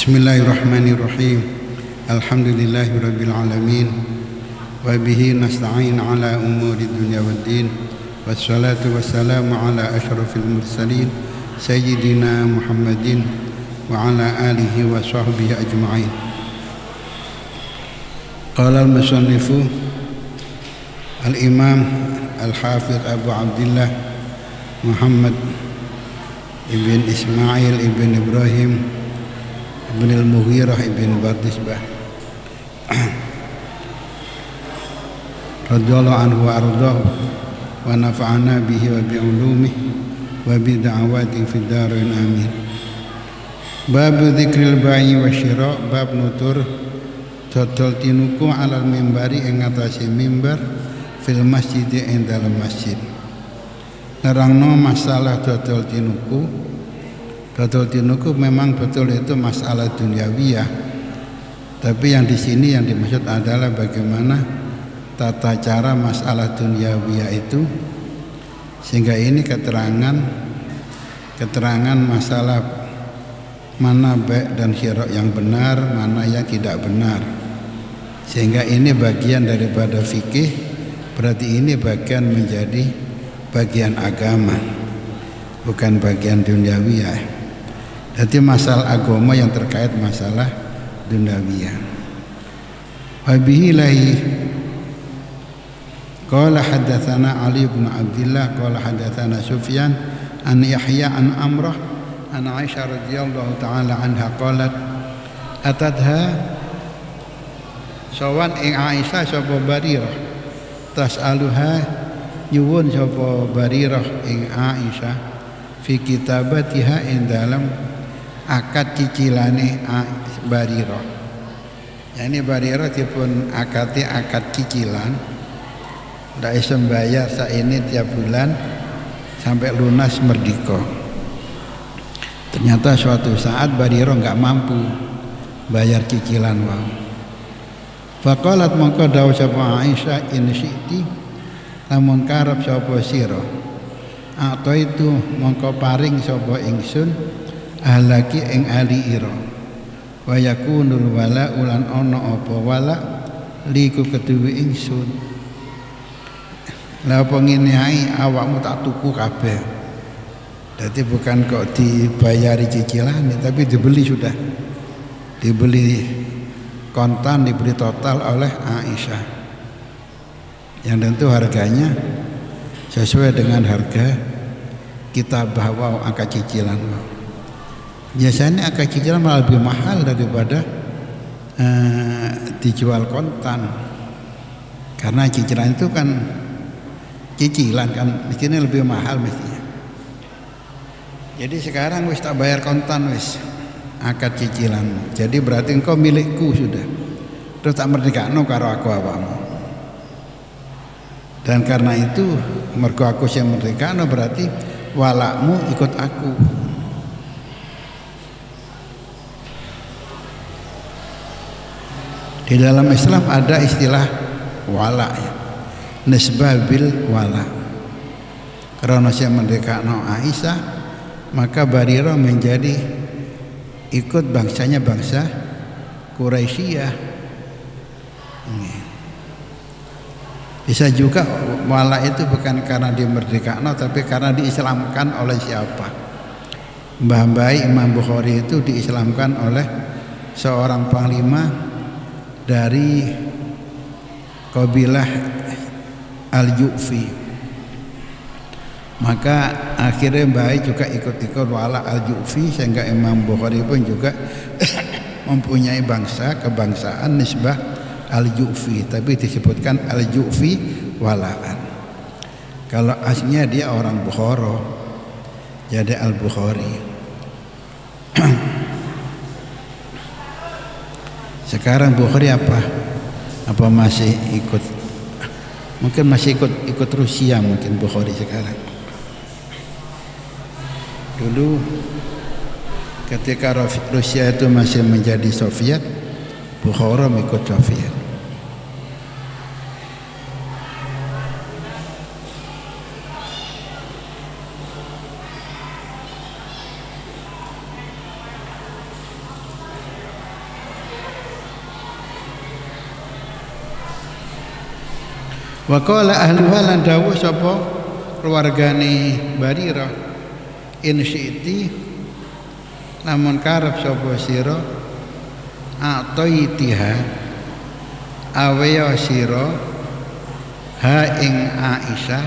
Bismillahirrahmanirrahim. Alhamdulillahirabbil alamin. Wa bihi nasta'in ala umuri dunya waddin. Wassalatu wassalamu ala asyrafil mursalin sayyidina Muhammadin wa ala alihi wa sahbihi ajma'in. Qala al-musannifu al-imam al-hafidh Abu Abdullah Muhammad ibn Ismail ibn Ibrahim ibn al-Mughirah ibn Bardisbah radhiyallahu anhu wa ardhahu wa nafa'ana bihi wa bi'ulumihi wa bi da'awati fid dharain amin. Bab dzikril bai'i wa syira, bab nutur dodol tinuku alal mimbari ing ngatasi mimbar fil masjid ing dalam masjid. Nerangno masalah dodol tinuku. Dodol tinuku memang betul itu masalah duniawiyah. Tapi yang di sini yang dimaksud adalah bagaimana tata cara masalah duniawiyah itu, sehingga ini keterangan masalah mana bai' dan syira' yang benar, mana yang tidak benar. Sehingga ini bagian daripada fikih, berarti ini bagian menjadi bagian agama, bukan bagian duniawiyah. Jadi masalah agama yang terkait masalah duniawiyah. Wa bihi lahi qala hadatsana Ali bin Abdullah qala hadatsana Sufyan an Yahya an Amrah an Aisyah radhiyallahu taala anha qalat atadha sawan ing Aisyah sapa Barirah tas'aluha nyuwun sapa Barirah ing Aisyah fi kitabatiha ing dalam akad cicilane Barirah. Yani Barirah dipun akad cicilan, ndak iso mbayar saini tiap bulan sampai lunas merdeka. Ternyata suatu saat Barirah enggak mampu bayar cicilan wau. Faqalat mongko dawuh sapa Aisyah in syi'ti lamun karep sapa sira atau itu mongko paring sapa ingsun ahlaki ing ali ira wa yakunul wala ulan ana apa wala liku keduwe ingsun. Lah apa ngene ae awakmu tak tuku kabeh. Dadi bukan kok dibayari cicilan tapi dibeli sudah. Dibeli kontan, dibeli total oleh Aisyah. Yang tentu harganya sesuai dengan harga kita bawa angka cicilan. Biasanya angka cicilan malah lebih mahal daripada dijual kontan, karena cicilan itu kan cicilan kan di sini lebih mahal mestinya. Jadi sekarang wis tak bayar kontan wis akad cicilan, jadi berarti engkau milikku sudah, terus tak merdekano karo aku awakmu. Dan karena itu mergo aku sing merdekano berarti walakmu ikut aku. Di dalam Islam ada istilah wala ya. Nisbah bil wala. Karena saya merdekano Aisyah, maka Barirah menjadi ikut bangsanya bangsa Quraisyiyah. Bisa juga wala itu bukan karena dimerdekano tapi karena diislamkan oleh siapa. Mbah Imam Bukhari itu diislamkan oleh seorang panglima dari kabilah Al-Ju'fi. Maka akhirnya Mbah juga ikut-ikut wala Al-Ju'fi, sehingga Imam Bukhari pun juga mempunyai kebangsaan nisbah Al-Ju'fi, tapi disebutkan Al-Ju'fi walaan. Kalau aslinya dia orang Bukhara, jadi Al-Bukhari. Sekarang Bukhari apa masih ikut? Mungkin masih ikut Rusia mungkin Bukhari sekarang. Dulu ketika Rusia itu masih menjadi Soviet, Bukhara ikut Soviet. Wa qala ahluha lan dawuh sapa keluargane Barirah, in syi'ti lamun karep sapa sira atoitiha awaya sira ha ing Aisyah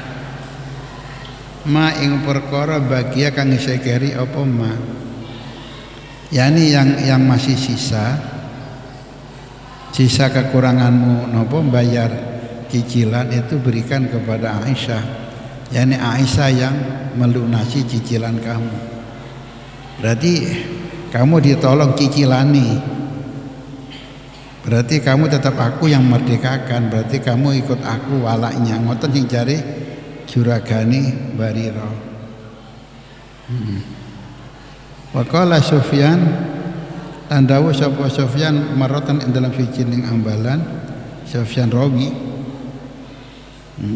ma ing perkara bagia kang sekeri apa ma, yani yang masih sisa kekuranganmu nopo bayar cicilan itu berikan kepada Aisyah, yani Aisyah yang melunasi cicilan kamu. Berarti kamu ditolong cicilani, berarti kamu tetap aku yang merdekakan, berarti kamu ikut aku walaknya. Ngoten sing jare juragane Barirah. Wa qala Sufyan lan dawuh sapa Sufyan maratan ing dalam sijining ambalan, Sufyan rawi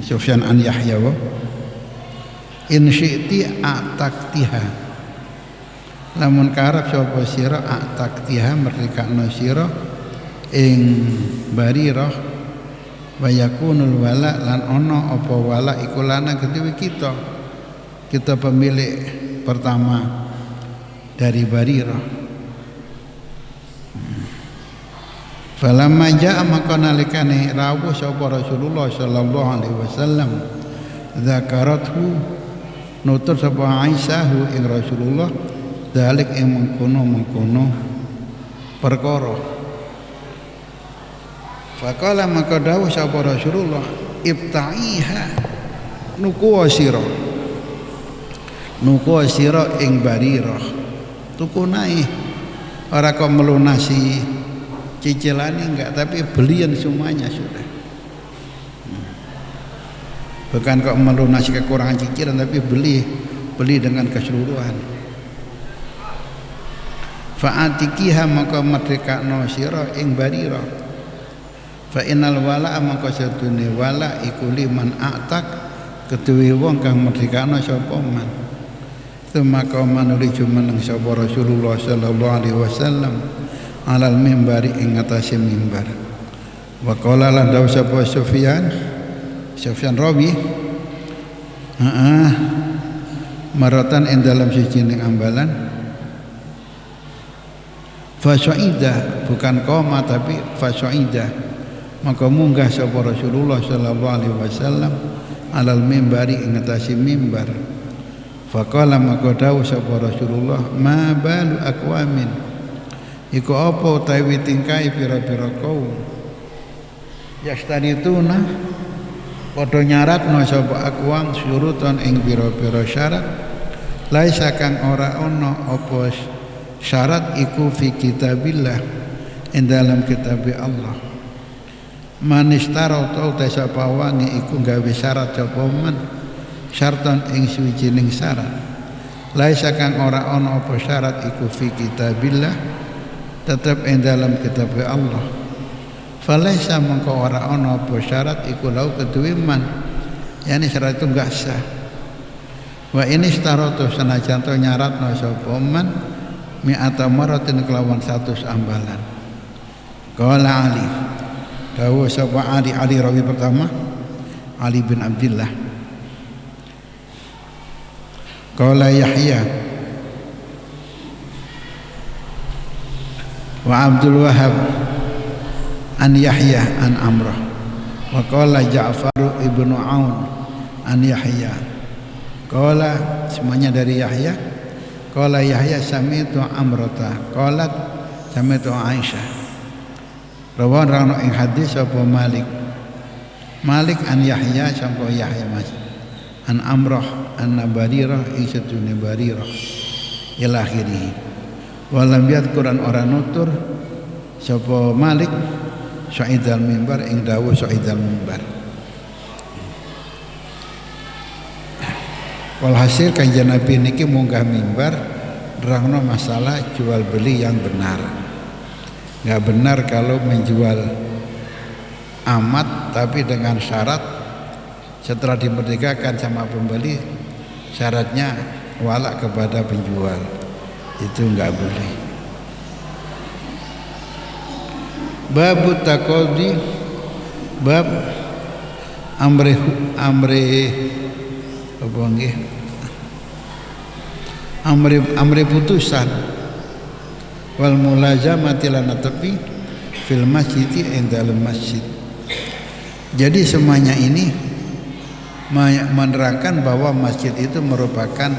Sufyan an Yahya wa in syi'ti a'taktiha lamun karep sapa sira a'taktiha merdekakno sira ing Barirah wa yakunul wala lan ana apa wala iku lana kedue kita pemilik pertama dari Barirah. Falamma jaa maka nalikane rawuh sapa Rasulullah sallallahu alaihi wasallam zakarathu nutur sapa Aisyah ing Rasulullah dalik ing mengkono perkara. Faqala maka dawuh sapa Rasulullah ibta'iha nuku sira ing Barirah tukunai ora kok melunasi cicilan enggak, tapi belian semuanya sudah. Bukan kok melunasi kekurangan cicilan, tapi beli dengan keseluruhan. Fa'atikiha maka merdekakno sira ing Barirah. Fa innal wala maka satune wala iku liman a'tak keduwe wong kang merdekakno sapa man. Maka manuli jumeneng sapa Rasulullah sallallahu alaihi wasallam alal mimbari ing atase mimbar. Wa qala lan dawu sapa Sufyan rawi maratan ing dalam sijining ambalan fasyaidah bukan koma tapi fasyaidah maka munggah sapa Rasulullah sallallahu alaihi wasallam alal mimbari ing atase mimbar. Faqala maka dawu sapa Rasulullah ma balu aqwamin iku apa utawi tingkai pira-pira kaum yastanituna padha nyaratno sapa aqwam syuruton ing pira-pira syarat laisa kang ora ana apa syarat iku fi kitabillah ing dalam kitab Allah manistara ta sapa wangi iku gawe syarat sapa man syaratan ing suwijining syarat laisa kang ora ana apa syarat iku fi kitabillah tetap ing dalam kitab Allah. Falaisa mengko ora ana apa syarat iku lau kedue man. Yani syarat itu enggak sah. Wa ini staratu sanajan to nyaratno sapa man mi'ata maratin kelawan 100 ambalan. Qala Ali. Dawuh sapa Ali rawi pertama Ali bin Abdullah. Qala Yahya wa Abdul Wahab an Yahya an Amrah wa qala Ja'far ibnu Aun an Yahya qala semuanya dari Yahya qala Yahya sami'tu Amrata qalat sami'tu Aisyah rawan rano ing hadis apa Malik an Yahya sampo Yahya mas an Amrah an Barirah ing satune Barirah ila akhirih walam yadkuran orang nutur sapa Malik sa'idal mimbar ing dawuh sa'idal mimbar. Walhasil kanjeng Nabi niki munggah mimbar nerangno masalah jual beli yang benar. Enggak benar kalau menjual amat tapi dengan syarat setelah dimerdekakan sama pembeli syaratnya wala kepada penjual. Itu enggak boleh. Bab taqadi bab amri apa nggih, amri putusan wal mulazamati lan tepi fil masjid indal masjid. Jadi semuanya ini menerangkan bahwa masjid itu merupakan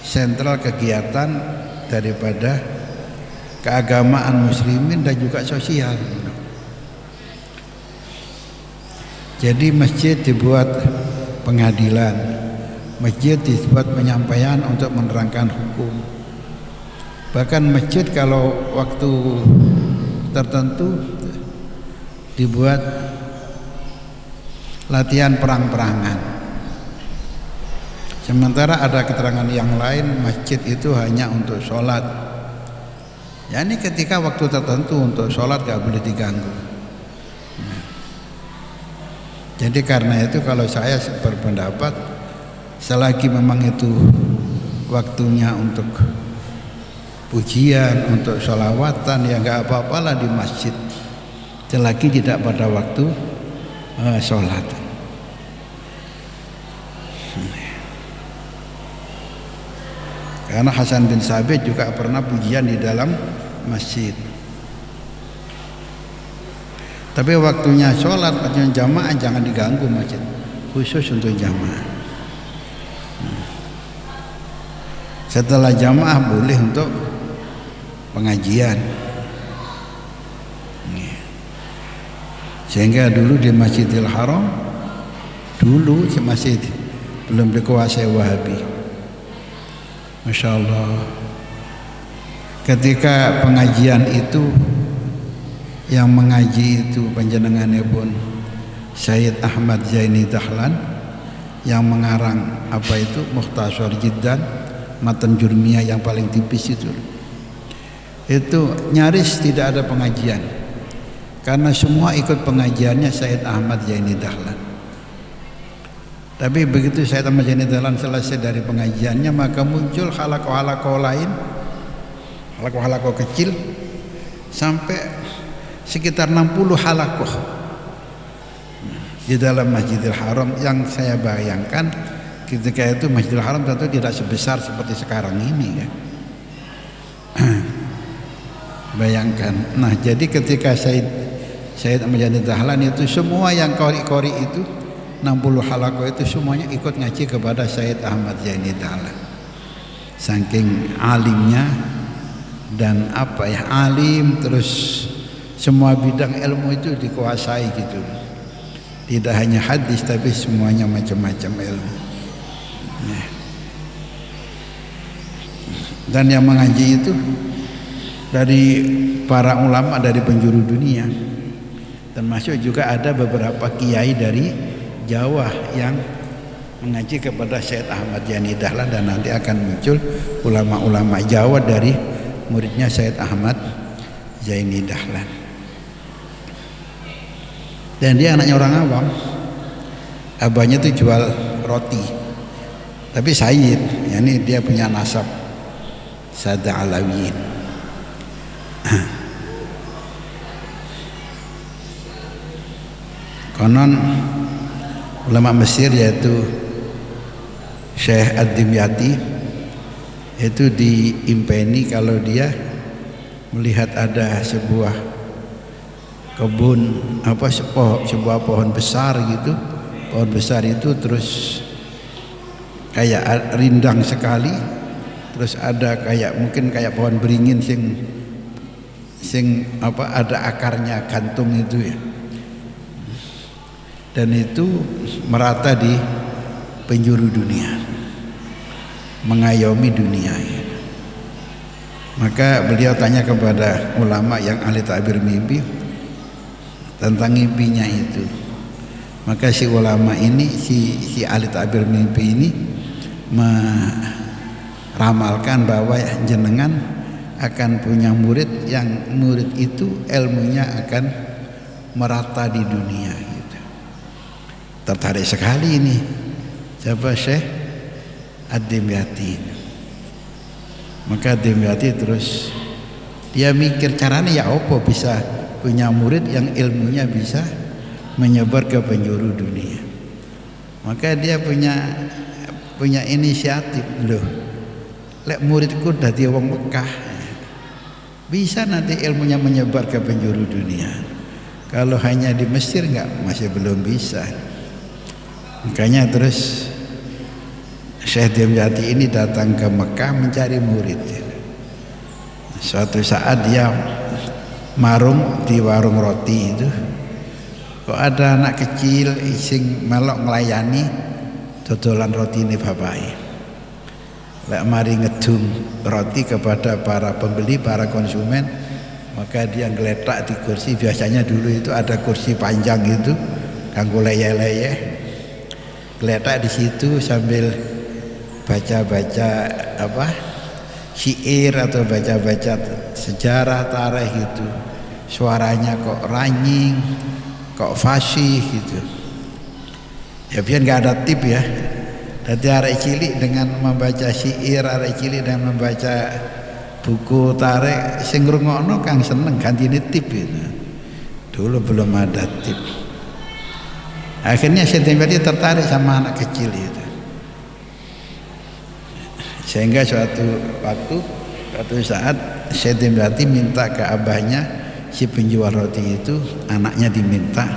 sentral kegiatan daripada keagamaan muslimin dan juga sosial. Jadi masjid dibuat pengadilan, masjid dibuat penyampaian untuk menerangkan hukum. Bahkan masjid kalau waktu tertentu dibuat latihan perang-perangan. Sementara ada keterangan yang lain masjid itu hanya untuk sholat. Ya ini ketika waktu tertentu untuk sholat gak boleh diganggu. Jadi karena itu kalau saya berpendapat selagi memang itu waktunya untuk pujian, untuk sholawatan, ya nggak apa-apalah di masjid selagi tidak pada waktu sholat. Karena Hasan bin Sabit juga pernah pujian di dalam masjid. Tapi waktunya sholat, waktunya jamaah jangan diganggu masjid, khusus untuk jamaah. Setelah jamaah boleh untuk pengajian. Sehingga dulu di Masjidil Haram, dulu masih belum dikuasai Wahabi. Masya Allah. Ketika pengajian itu yang mengaji itu panjenengannya pun Syed Ahmad Zaini Dahlan, yang mengarang apa itu Mukhtasar Jiddan, matan Jurmiyah yang paling tipis itu nyaris tidak ada pengajian karena semua ikut pengajiannya Syed Ahmad Zaini Dahlan. Tapi begitu Syed Ahmad Zaini Dahlan selesai dari pengajiannya, maka muncul halaqah-halaqah lain, halaqah-halaqah kecil sampai sekitar 60 halaqah di dalam Masjidil Haram. Yang saya bayangkan ketika itu Masjidil Haram tentu tidak sebesar seperti sekarang ini ya. Bayangkan. Nah, jadi ketika Syed Ahmad Zaini Dahlan itu semua yang qori-qori itu 60 halaqah itu semuanya ikut ngaji kepada Syed Ahmad Zaini Dahlan. Saking alimnya dan apa ya, alim terus semua bidang ilmu itu dikuasai gitu. Tidak hanya hadis tapi semuanya macam-macam ilmu. Nah. Dan yang mengaji itu dari para ulama dari penjuru dunia. Termasuk juga ada beberapa kiai dari Jawa yang mengaji kepada Syed Ahmad Zaini Dahlan, dan nanti akan muncul ulama-ulama Jawa dari muridnya Syed Ahmad Zaini Dahlan. Dan dia anaknya orang awam, abahnya tuh jual roti, tapi Sayyid, yani dia punya nasab Sada Alawiyin. Konon ulama Mesir yaitu Syekh Ad-Dimyati itu diimpeni kalau dia melihat ada sebuah kebun apa sebuah pohon besar gitu, pohon besar itu terus kayak rindang sekali, terus ada kayak mungkin kayak pohon beringin sing apa ada akarnya gantung itu ya, dan itu merata di penjuru dunia, mengayomi dunia ya. Maka beliau tanya kepada ulama yang ahli ta'bir mimpi tentang mimpinya itu. Maka si ulama ini, si ahli ta'bir mimpi ini meramalkan bahwa jenengan akan punya murid yang murid itu ilmunya akan merata di dunia gitu. Tertarik sekali ini siapa Syekh Ad-Dimyati. Maka Ad-Dimyati terus dia mikir caranya ya apa bisa punya murid yang ilmunya bisa menyebar ke penjuru dunia. Maka dia punya inisiatif loh. Lek muridku dadi wong Mekah, bisa nanti ilmunya menyebar ke penjuru dunia. Kalau hanya di Mesir masih belum bisa. Makanya terus Syekh Dimyati ini datang ke Mekah mencari murid. Suatu saat dia marung di warung roti itu, kok ada anak kecil ising melok melayani dodolan roti ini bapak. Lek mari ngedum roti kepada para pembeli, para konsumen, maka dia ngeletak di kursi. Biasanya dulu itu ada kursi panjang itu, kanggo leye-leye, geletak di situ sambil baca-baca syair atau baca-baca sejarah tarikh gitu. Suaranya kok ranying, kok fasih gitu. Ya biar nggak ada tip ya. Jadi arek cilik dengan membaca syair, arek cilik dengan membaca buku tarikh, sing ngrungokno kang seneng gantine tip itu. Dulu belum ada tip. Akhirnya Syekh Dimyati tertarik sama anak kecil itu. Sehingga suatu saat Syekh Dimyati minta ke abahnya, si penjual roti itu, anaknya diminta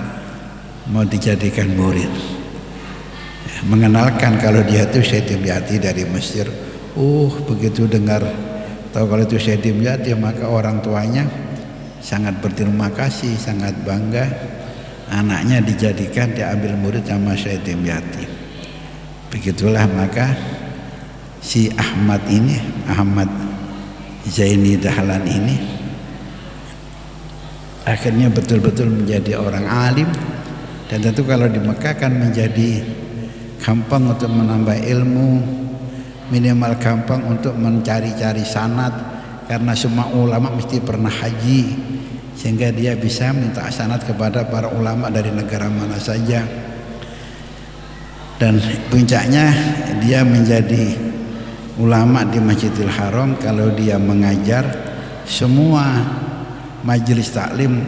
mau dijadikan murid. Mengenalkan kalau dia itu Syekh Dimyati dari Mesir. Begitu dengar tahu kalau itu Syekh Dimyati, maka orang tuanya sangat berterima kasih, sangat bangga anaknya dijadikan, diambil murid sama Syekh Dimyati. Begitulah maka si Ahmad Zaini Dahlan ini akhirnya betul-betul menjadi orang alim. Dan tentu kalau di Mekah kan menjadi gampang untuk menambah ilmu, minimal gampang untuk mencari-cari sanad, karena semua ulama mesti pernah haji, sehingga dia bisa minta sanad kepada para ulama dari negara mana saja. Dan puncaknya dia menjadi ulama di Masjidil Haram. Kalau dia mengajar, semua majelis taklim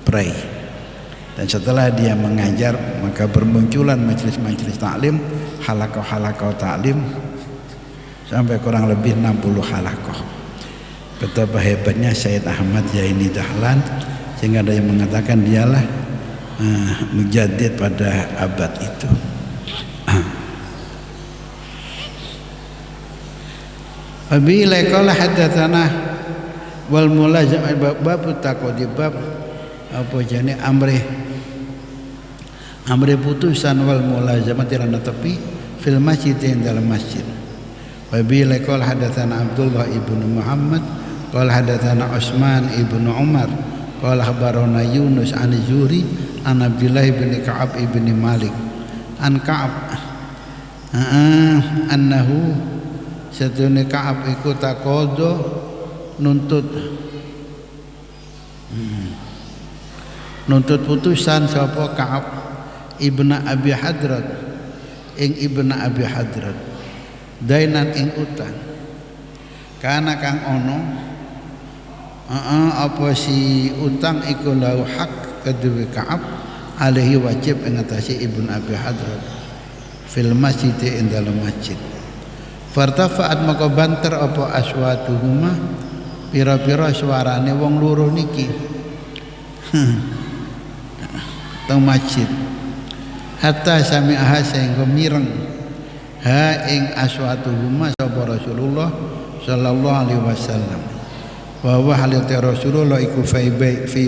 pray. Dan setelah dia mengajar, maka bermunculan majelis-majelis taklim, halaqah-halaqah taklim sampai kurang lebih 60 halaqah. Betapa hebatnya Syed Ahmad Zaini Dahlan, sehingga ada yang mengatakan dialah mujaddid pada abad itu. Bila qala hadatsana wal mulazamah bab taqdi bab apa jane amri putusan wal mulazamah tirana tepi fil masjid dalam masjid. Wa bila qala hadatsana Abdullah ibnu Muhammad qala hadatsana Utsman ibnu Umar qala khabarana Yunus an Zuhri an Abdullah bin Ka'ab ibn Malik an Ka'ab annahu satune Ka'ab iku taqadha nuntut putusan sapa Ka'ab ibnu Abi Hadrat ing ibnu Abi Hadrat dainan ing utang kana kang ono apa si utang iku lahu hak kedue Ka'ab alaihi wajib ing atase ibnu Abi Hadrat fil masjid ing dalam masjid. Fartafa'at maka banter apa aswatuhuma pira-pira suarane wong loro niki teng masjid hatta sami'aha sehingga mireng ha ing aswatuhuma sapa Rasulullah sallallahu alaihi wasallam wa wa halate Rasulullah iku fi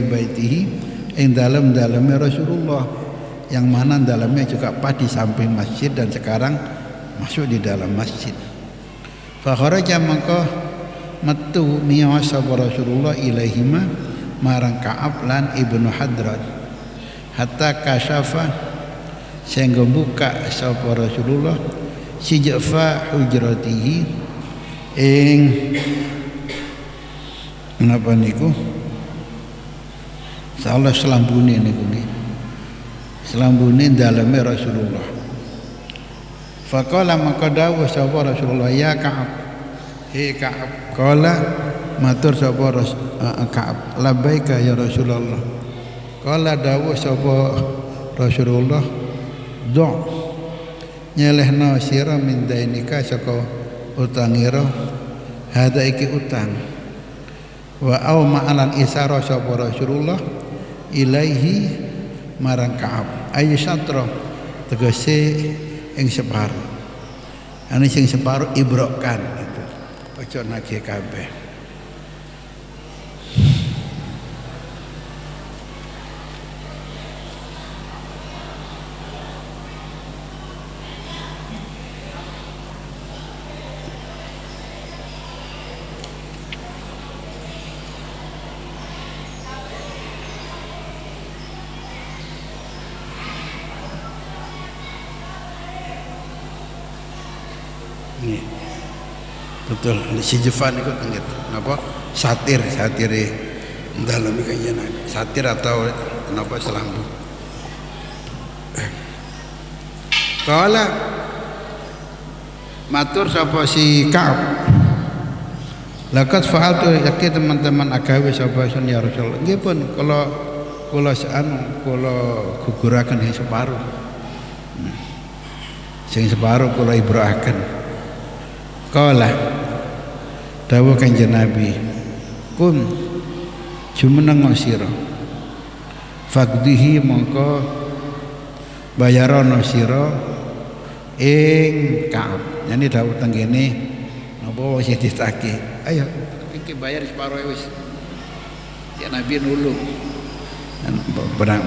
baitihi ing dalem-daleme Rasulullah, yang mana dalamnya juga pas di samping masjid dan sekarang masuk di dalam masjid. Fa kharaja maka metu miya sapa Rasulullah ilaihima marang Ka'ab lan ibnu Hadrat hatta kasyafa sehingga buka sapa Rasulullah sijfa hujratihi ing napa niku salah selambune niku nggih selambune daleme Rasulullah. Faqala maka dawuh sapa Rasulullah ya Ka'ab, he Ka'ab, qala matur sapa Ka'ab labbaika ya Rasulullah. Qala dawuh sapa Rasulullah do nyelehno sira min dainika saka utangira hada iki utang wa au ma'alan isara sapa Rasulullah ilaihi marang Ka'ab ayu satra tegese ing separo ane sing separo ibrokan gitu ojo nagih kabeh. Ini betul si Jefan itu ingat apa satir dalam kajian satir atau apa selambu kala matur sapa si Ka'ab lakat fa'altu yakti teman-teman agawe sapa sun ya Rasul nggih pun kula guguraken sing separuh kula ibrahaken. Kala dawuh Kanjeng Nabi kun jumeneng sira faqdihi mongko bayarono sira ing Ka'ab yani dawuh teng kene napa wis ditagih ayo iki bayar separo wis ya Nabi nulung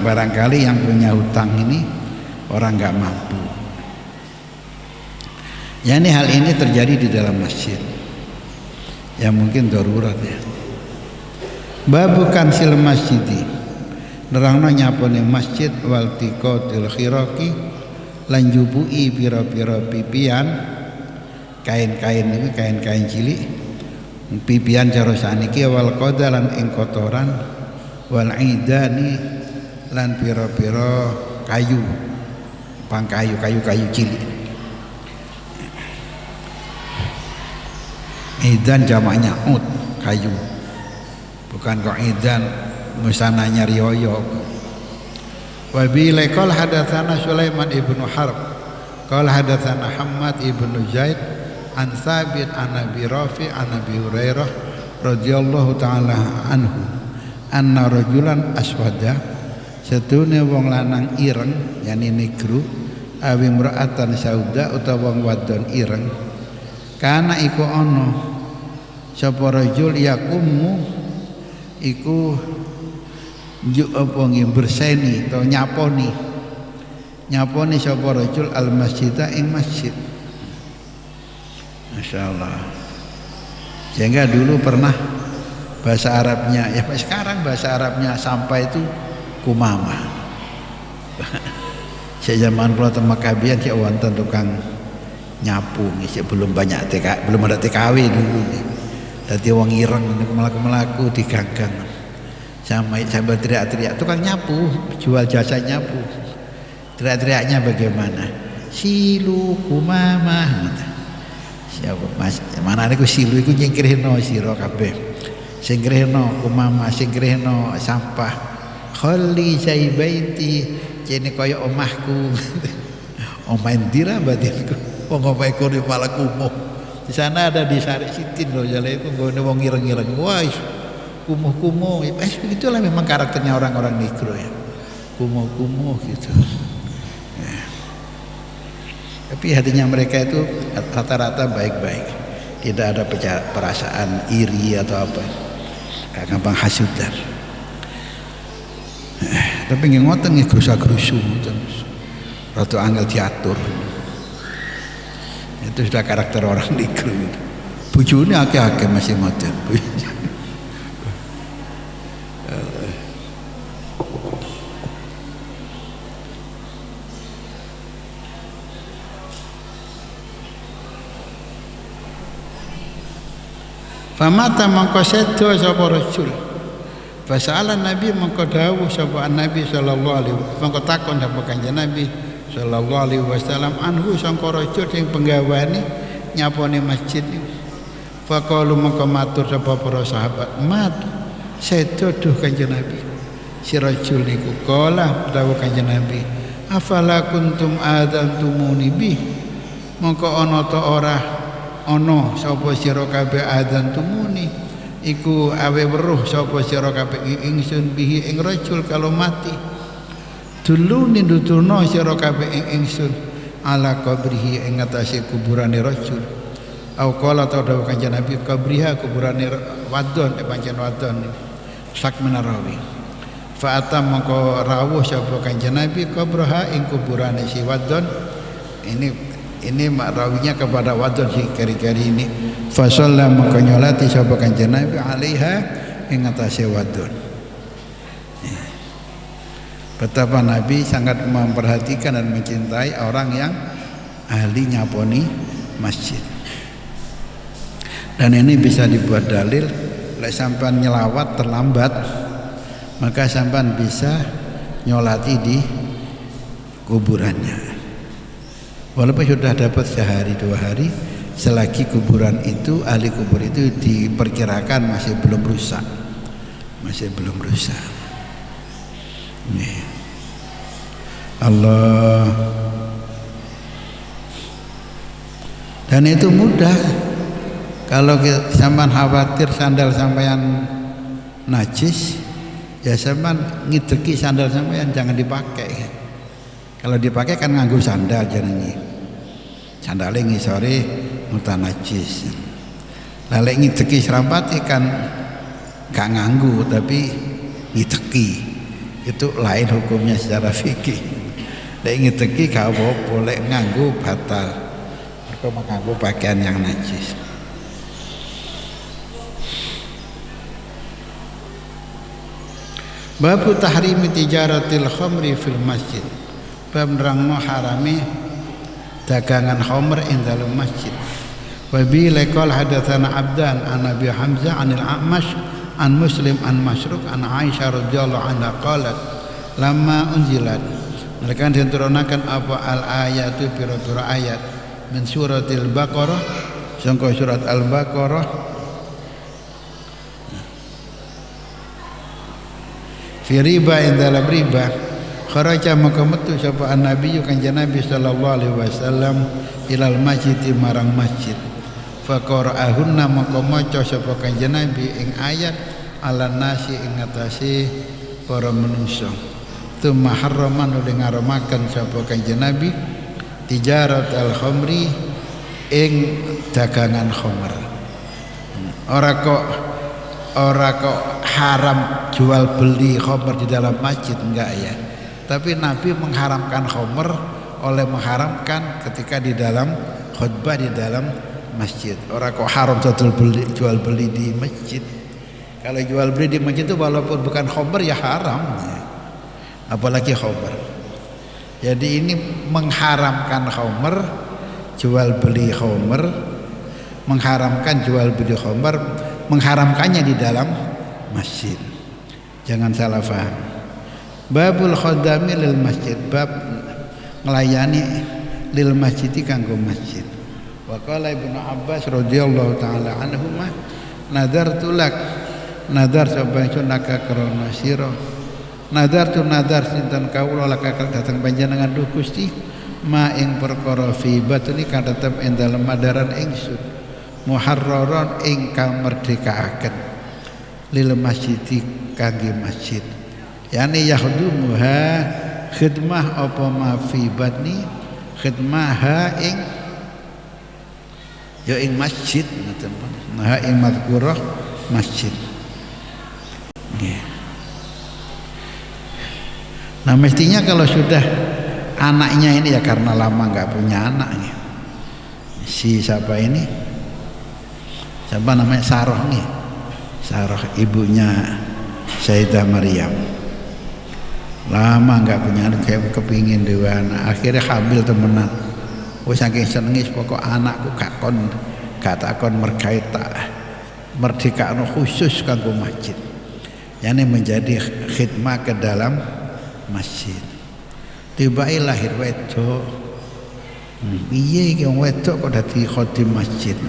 barangkali yang punya hutang ini orang enggak mampu. Ya ini hal ini terjadi di dalam masjid ya mungkin darurat ya. Babu kansil masjidi nerangno nyapone masjid wal tiqatil khiraqi lan jubui pira-pira pipian kain-kain iki kain-kain cilik pipian cara saniki wal qadalan ing kotoran wal idani lan pira-pira kayu pangkayu kayu-kayu cilik. Idan jamaknya ud kayu bukan kok idan musananya riyoyo. Wa bi laqal hadatsana Sulaiman ibnu Harb qala hadatsana Hammad ibnu Zaid an Tsabit an Abi Rafi an Abi Hurairah radhiyallahu taala anhu anna rajulan aswada setune wong lanang ireng yani negro awi mraatan sauda utawa wong wadon ireng kana iku ana sapa rajul yakumu iku njuk apa nggih berseni atau nyaponi sapa rajul al masjida ing masjid. Masyaallah. Sehingga dulu pernah bahasa Arabnya ya sekarang bahasa Arabnya sampah itu kumama. Sejak zaman kula teng Makabian sik wonten tukang nyapu nggih belum ada TKW dulu nggih. Dadi wong ireng niku mlaku-mlaku di ganggang. Sampai teriak-teriak tukang nyapu, jual jasa nyapu. Teriak-teriaknya bagaimana? Silu kumamah. Siapa Mas? Mana niku silu iku nyingkrihno sira kabeh. Sing ngrihno kumamah, sing ngrihno sampah. Khalli saybaiti jene kaya omahku. Omah ndira batinku. Wong omahe kono malah kumuh. Di sana ada di Sari Sitin loh, jalan itu gue wong ireng-ireng, wah kumuh-kumuh, begitulah memang karakternya orang-orang negro ya, kumuh-kumuh gitu. Ya. Tapi hatinya mereka itu rata-rata baik-baik, tidak ada perasaan iri atau apa, gak gampang hasudan. Tapi ngoten nggih gerusa-gerusu, ratu angel diatur. Itu sudah karakter orang negro itu. Bojone akeh-akeh masih ngoten. Famata mangko sedo sapa rajul. Fasa'ala Nabi mangko dawuh sapa Nabi sallallahu alaihi wasallam. Mangko takon sapa Kanjeng Nabi sallallahu alaihi wasallam anhu sangka rajul sing penggaweane nyapone masjid niku. Faqalu mangko matur sapa para sahabat, "Mat sedo duh Kanjeng Nabi." Si rajul niku kala dawuh Kanjeng Nabi, "Afala kuntum adantumuni bi?" mongko ana ta ora ana sapa sira kabeh adzan tumuni iku awe weruh sapa sira kabeh ingsun bihi ing rajul kalau mati dulu ninduturno sira kabeh ing ingsun ala qabrihi ing atase kuburane rajul au qala ta dawuh kanjeng Nabi qabriha kuburane wadon pancen wadon sak menarawi fa atam mongko rawuh sapa kanjeng Nabi qabraha ing kuburane si wadon ini rawinya kepada wadon si kari-kari ini fa sallama mongko nyolati sapa kanjeng Nabi alaiha ing atase wadon. Betapa Nabi sangat memperhatikan dan mencintai orang yang ahli nyaponi masjid. Dan ini bisa dibuat dalil, lek sampean nyelawat terlambat, maka sampean bisa nyolati di kuburannya. Walaupun sudah dapat sehari 2 hari, selagi kuburan itu, ahli kubur itu diperkirakan masih belum rusak. Nih. Allah. Dan itu mudah. Kalau sampean khawatir sandal sampean najis, ya sampean ngideki sandal sampean jangan dipakai. Kalau dipakai kan nganggo sandal jenenge. Sandale ngisore mutan najis. Lah lek ngideki serampate kan gak nganggo tapi ngideki. Itu lain hukumnya secara fikih. Lek ngideki gak apa-apa, lek nganggo batal. Mergo nganggo pakaian yang najis. Babu tahrimi tijaratil khamri fil masjid. Bab nerangno harami dagangan khamr ing dalam masjid. Wa bi laqal hadatsana Abdan an Abi Hamzah anil A'mash an Muslim an Masruq an Aisyah radhiyallahu anha qalat lamma unzilat mereka diturunkan apa al ayatu pira-pira ayat min suratil Baqarah sangka surat Al-Baqarah fi riba in dalam riba kharaja maka metu sapa an-nabi kanjeng Nabi sallallahu alaihi wasallam ilal masjid marang masjid fa qara'ahunna maka maca sapa kanjeng Nabi ing ayat ala nasi ing atase para manusa tsumma harraman ing ngaramaken sapa kanjeng Nabi tijarat al-khamri ing dagangan khamr. Ora kok haram jual beli khamr di dalam masjid, enggak ya. Tapi Nabi mengharamkan khamr oleh mengharamkan ketika di dalam khutbah di dalam masjid. Ora kok haram jual beli di masjid. Kalau jual beli di masjid itu walaupun bukan khamr ya haram. Apalagi khamr. Jadi ini mengharamkan khamr, jual beli khamr, mengharamkan jual beli khamr, mengharamkannya di dalam masjid. Jangan salah paham. Babul khodami lil masjid, bab melayani lil masjid kanggo masjid. Wa qala Ibnu Abbas radhiyallahu taala anhuma nadartu lak nadar sapa sunaka krana sira nadar tu nadar sinten kawula laka dateng panjenengan duh Gusti ma ing perkara fi batni kan tetep ing dalem madaran ingsun muharraran ingkang merdekaaken lil masjid kangge masjid yani yakhdumuha khidmah apa ma fi batni khidmah ing ya ing masjid ngoten nah ing madhkurah masjid nggih. Nah mestinya kalau sudah anaknya ini ya karena lama nggak punya anak nih. Si siapa ini? Siapa namanya Saroh nih? Saroh ibunya Sayyidah Maryam. Lama nggak punya anak, kayak kepingin dewa anak. Akhirnya hamil temenan. Wes saking senengis pokok anakku gak takon merdeka khusus kanggo masjid. Yani menjadi khidmah ke dalam masjid. Tiba-tiba lahir wedok. Piye iki wong wedok kok dadi khadim masjid.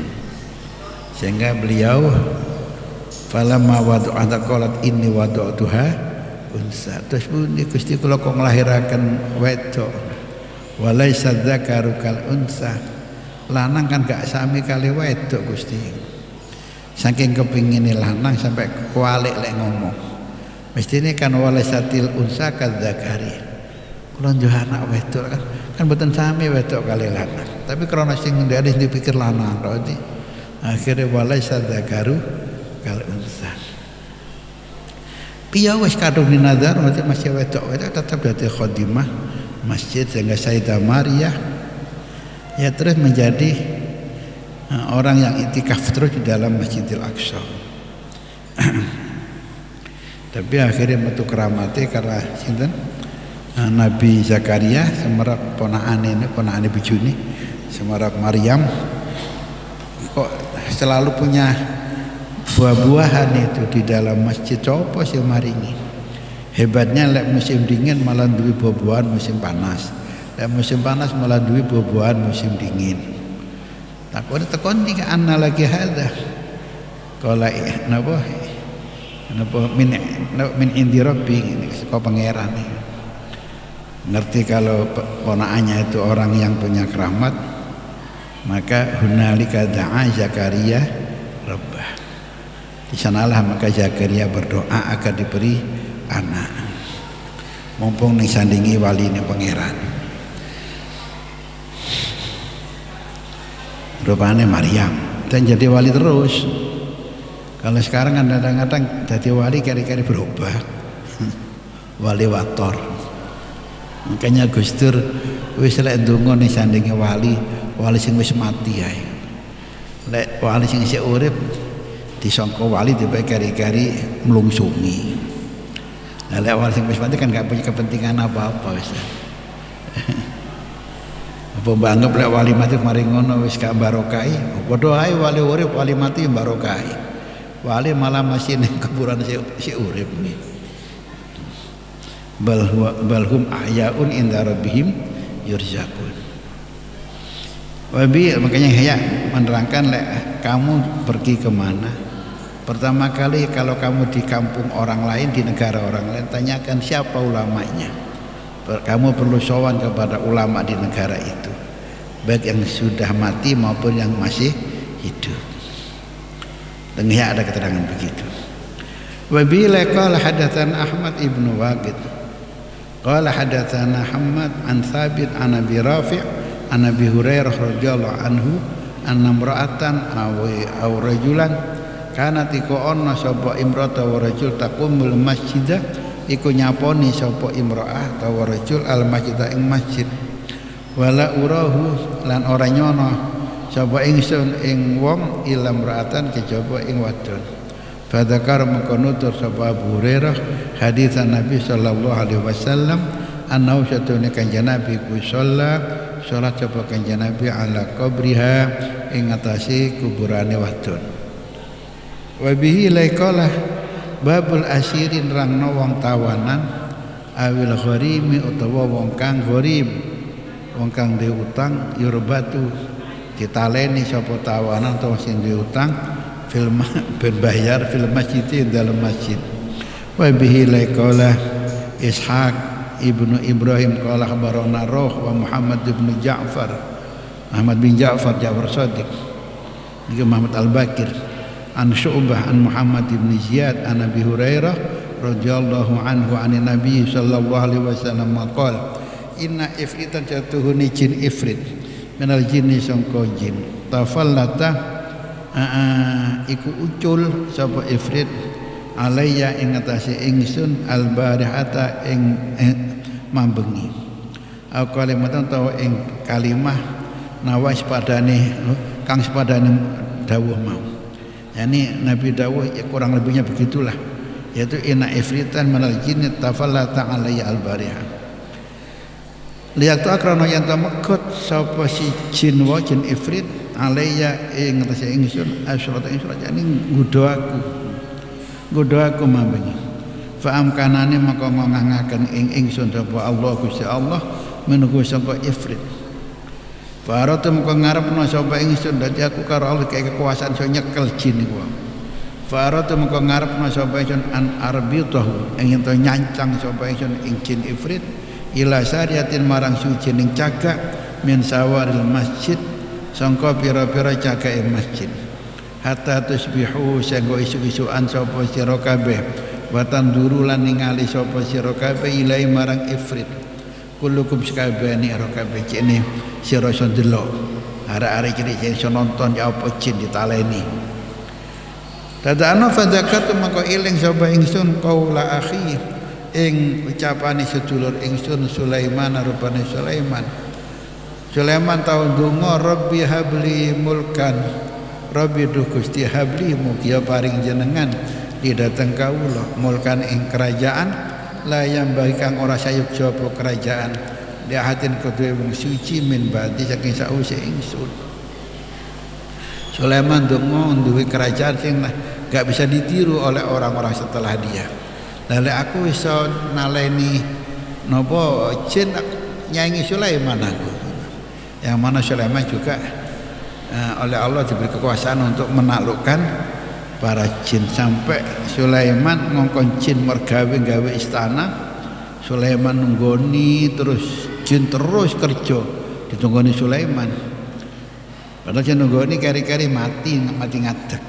Sehingga beliau falamma wada'at qalat inni wada'tuha unsa. Terus pundi Gusti kula kok nglahiraken wedok. Walaisa dzakaru kal unsa. Lanang kan gak sami kali wedok Gusti. Saking kepingine lanang sampai kualik lek ngomong. Mestine kan walasatil unsa kadzakari. Kula njuh anak wedok kan mboten sami wedok kali lanang. Tapi krana sing ndek dipikir lanang berarti akhirnya walasadzakaru kal unsa. Piye wis kadung dinazar berarti masih wedok tetap dadi khadimah masjid sehingga Sayyidah Maria ya terus menjadi orang yang itikaf terus di dalam Masjidil Aqsa. Tapi akhirnya metu keramate karena sinten Nabi Zakaria semerap ponakane bojone semerap Maryam kok selalu punya buah-buahan itu di dalam masjid. Coba sih maringi hebatnya lek musim dingin malah duwe buah-buahan musim panas, lek musim panas malah duwe buah-buahan musim dingin. Takut tekon tiga anna lagi hada kala napa min indi rabbi ini saka pangeran. Ngerti kalau ponakannya itu orang yang punya keramat, maka hunalika da'a Zakaria rabbah. Di sanalah maka Zakaria berdoa agar diberi anak. Mumpung ning sandingi waline pangeran. Rupanya Maryam dan jadi wali terus. Kalau sekarang kan kadang-kadang jadi wali kari-kari berubah. Wali wator. Makanya Gus Dur wis lek ndonga ning sandinge wali sing wis mati ae. Lek wali sing isih urip disangka wali tiba kari-kari mlungsungi. Lah lek wali sing wis mati kan gak punya kepentingan apa-apa wis. Apa banget lek wali mati mari ngono wis gak barokai. Padha ae wali urip wali mati barokai. Wali malah masih ning kuburan si urip nih. Balhum ahyaun inda rabbihim yurzaqun. Wabi makanya ya menerangkan lek kamu pergi kemana. Pertama kali kalau kamu di kampung orang lain, di negara orang lain, tanyakan siapa ulamanya. Kamu perlu sowan kepada ulama di negara itu, baik yang sudah mati maupun yang masih hidup. Dan ya ada keterangan begitu. Wabila qala hadatsana Ahmad ibnu Waqid qala hadatsana Muhammad an Thabit an Abi Rafi' an Abi Hurairah radhiyallahu anhu anna imra'atan aw rajulan kanat iku ana sapa imra'ata wa rajul taqumul masjidah iku nyaponi sapa imra'ah ta wa rajul al masjidah ing masjid wala urahu lan ora nyono sapa ingsun ing wong ila imra'atan kejaba ing wadon. Fadzakar mengkonutur sapa Abu Hurairah hadits Nabi sallallahu alaihi wasallam annahu satune kanjeng Nabi ku salat sapa kanjeng Nabi ala qabriha ing atase kuburane wadon. Wa bihi laikalah babul asirin rangno wong tawanan awil gharimi utawa wong kang gharib wong kang duwe utang yurbatu ditaleni sapa tawanan utawa sing duwe utang berbayar fil masjid dalam masjid. Wa bihi laikalah Ishaq ibnu Ibrahim qala khabarana Ruh wa Muhammad ibnu Ja'far Muhammad bin Ja'far Shadiq juga Muhammad Al-Bakir an Syu'bah an Muhammad ibn Ziyad an Abi Hurairah radhiyallahu anhu an Nabi sallallahu alaihi wasallam qala inna ifritan jatuhuni jin ifrit minal jinni sangka jin tafallata iku ucul sapa ifrit alayya ing atase ingsun albarihata ing mambengi au kalimatan tawa ing kalimah nawas padane kang sepadane dawuh mau. Yani Nabi dawuh ya kurang lebihnya begitulah, yaitu inna ifritan minal jinni tafallata alayya albariha liyak tu akrana yang tamakut sapa si jin wa jin ifrit alayya ing atase ingsun asyrata ing surat yani nggodho aku mambengi fa amkanane maka ngangaken ing ingsun sapa Allah Gusti Allah menuku sangka ifrit faratu maka ngarepno sapa ingsun dadi aku karo Allah kaya kekuasaan iso nyekel jin iku faratu maka ngarepno sapa ingsun an arbitahu ing ento nyancang sapa ingsun ing jin ifrit ila syariatin marang suci ning cagak min sawaril masjid sangka pira-pira cagake masjid hatta tusbihu sanggo isu-isuan sapa sira kabeh watan duru lan ningali sapa sira kabeh ilai marang ifrit kulukum sakabehane ira kabeh cene sira iso ndelok arek-arek cilik iso nonton ya apa jin ditaleni dadana fadzakat maka eling sapa ingsun qaula akhi ing ucapane sedulur ingsun Sulaiman rupane Sulaiman tau ndonga Rabbi habli mulkan Rabbi duh Gusti habli mugi paring jenengan didateng kawula mulkan ing kerajaan layam bagi kang ora sayuk sapa kerajaan diahatin kedue wong suci min badi saking sause ingsun Sulaiman ndonga duwe kerajaan sing gak bisa ditiru oleh orang-orang setelah dia lalu aku iso naleni napa jin nyanyi Sulaiman aku yang mana Sulaiman juga oleh Allah diberi kekuasaan untuk menaklukkan para jin sampai Sulaiman ngongkon jin mergawe gawe istana Sulaiman nunggoni terus jin terus kerja ditunggoni Sulaiman padahal jin nunggoni kari-kari mati ngadeg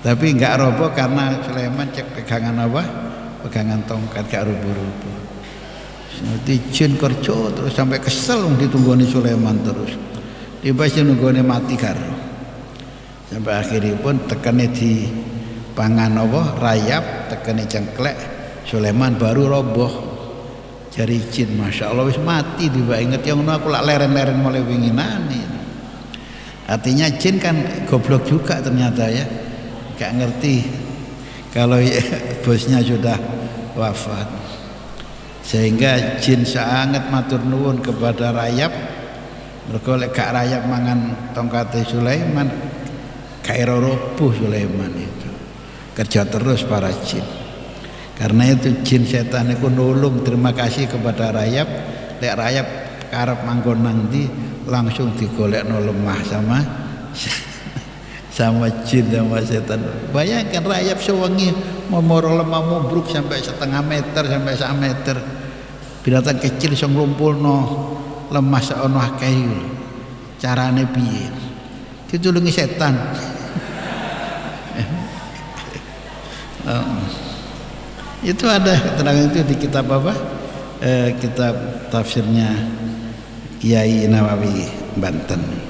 tapi enggak roboh karena Sulaiman cek pegangan apa pegangan tongkat gak rubuh-rubuh nanti jin kerja terus sampai kesel ditunggoni Sulaiman terus tiba jin nunggoni mati karo sampai akhirnya pun tekane di pangan apa rayap tekane cengklek Sulaiman baru roboh jari jin Masya Allah wis mati tiba inget yang aku lak leren-leren mulai winginane artinya jin kan goblok juga ternyata ya gak ngerti kalau bosnya sudah wafat sehingga jin sangat matur nuwun kepada rayap mergo lek gak rayap mangan tongkate Sulaiman kairo roboh Sulaiman itu kerja terus para jin karena itu jin setan itu nulung terima kasih kepada rayap lek rayap karep manggon nanti langsung digolekno lemah sama jin sama setan bayangkan rayap sewengi memoro lemah mubruk sampai setengah meter sampai 1 meter binatang kecil iso nglumpulno lemah seono akeh carane piye ditulungi setan itu ada keterangan itu di kitab apa kitab tafsirnya Kiai Nawawi Banten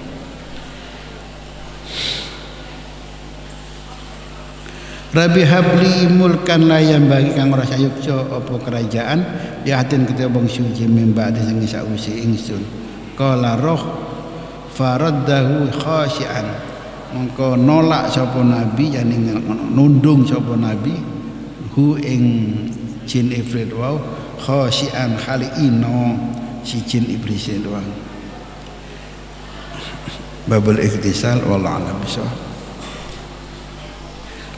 Rabbi habli mulkan layam bagi kang ora sayukja apa kerajaan diatin ketika bang suci mimba di sing sausi ingsun qala roh faraddahu khasyian mongko nolak sapa nabi yani nundung sapa nabi hu ing jin ifrit wau khasyian khali ino si jin iblis itu babul ikhtisal wallahu a'lam bishawab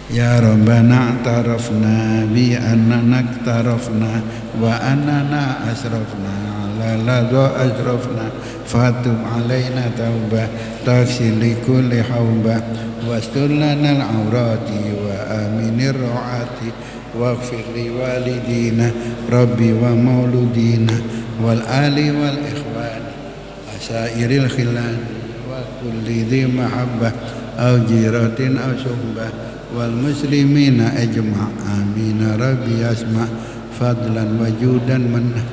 Ya Rabbana tarafna bi annana tarafna wa annana asrafna la ladha asrafna fatub alaina tauba taghsil li kulli hauba wastur lana al-aurati wa aminir ru'ati waghfir li walidina rabbi wa mauludina wal ali wal ikhwan asairil khilal wa kulli dhi mahabbah aw jiratin aw suhbah والمسلمين أجمع آمين ربي أسمع فضلا وجودا منا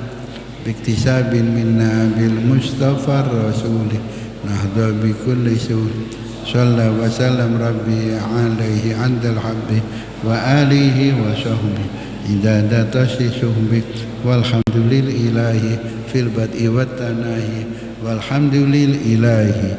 باكتساب منا بالمصطفى الرسول نهضى بكل سور صلى وسلم ربي عليه عند الحب وآله وصحبه إدادة شهبه والحمد لله في البدء والتناهي والحمد لله